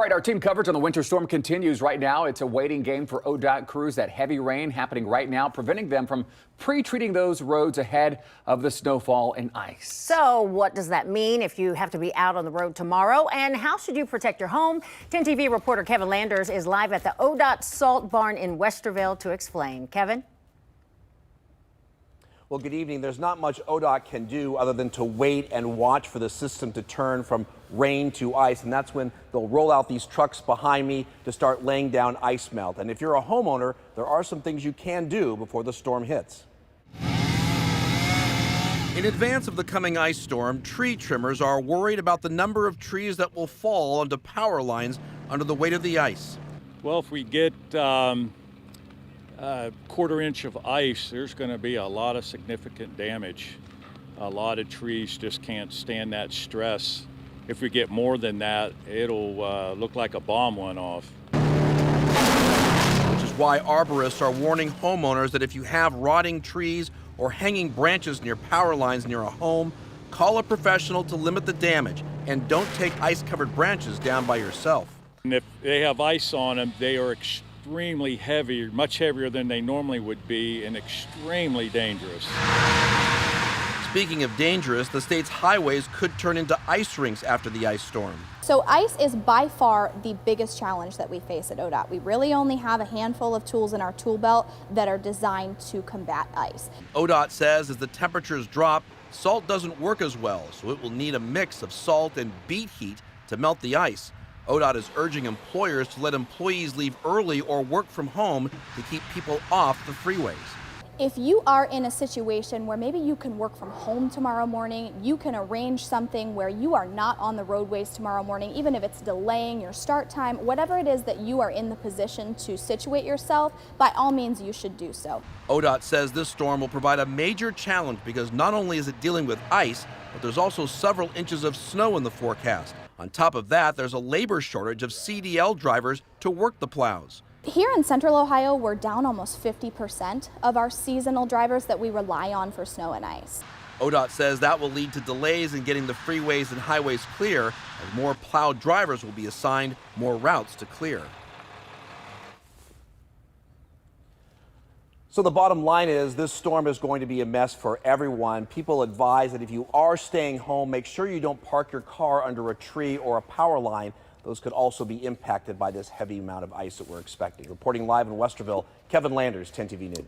right, our team coverage on the winter storm continues right now. It's a waiting game for ODOT crews. That heavy rain happening right now, preventing them from pre-treating those roads ahead of the snowfall and ice. So what does that mean if you have to be out on the road tomorrow? And how should you protect your home? 10 TV reporter Kevin Landers is live at the ODOT Salt Barn in Westerville to explain. Kevin? Well, good evening. There's not much ODOT can do other than to wait and watch for the system to turn from rain to ice. And that's when they'll roll out these trucks behind me to start laying down ice melt. And if you're a homeowner, there are some things you can do before the storm hits. In advance of the coming ice storm, tree trimmers are worried about the number of trees that will fall onto power lines under the weight of the ice. Well, if we get a quarter inch of ice, there's going to be a lot of significant damage. A lot of trees just can't stand that stress. If we get more than that, it'll look like a bomb went off. Which is why arborists are warning homeowners that if you have rotting trees or hanging branches near power lines near a home, call a professional to limit the damage, and don't take ice-covered branches down by yourself. And if they have ice on them, they are extremely heavy, much heavier than they normally would be, and extremely dangerous. Speaking of dangerous, the state's highways could turn into ice rinks after the ice storm. So ice is by far the biggest challenge that we face at ODOT. We really only have a handful of tools in our tool belt that are designed to combat ice. ODOT says as the temperatures drop, salt doesn't work as well, so it will need a mix of salt and beet heat to melt the ice. ODOT is urging employers to let employees leave early or work from home to keep people off the freeways. If you are in a situation where maybe you can work from home tomorrow morning, you can arrange something where you are not on the roadways tomorrow morning, even if it's delaying your start time, whatever it is that you are in the position to situate yourself, by all means you should do so. ODOT says this storm will provide a major challenge because not only is it dealing with ice, but there's also several inches of snow in the forecast. On top of that, there's a labor shortage of CDL drivers to work the plows. Here in Central Ohio, we're down almost 50% of our seasonal drivers that we rely on for snow and ice. ODOT says that will lead to delays in getting the freeways and highways clear, as more plowed drivers will be assigned more routes to clear. So the bottom line is this storm is going to be a mess for everyone. People advise that if you are staying home, make sure you don't park your car under a tree or a power line. Those could also be impacted by this heavy amount of ice that we're expecting. Reporting live in Westerville, Kevin Landers, 10 TV News.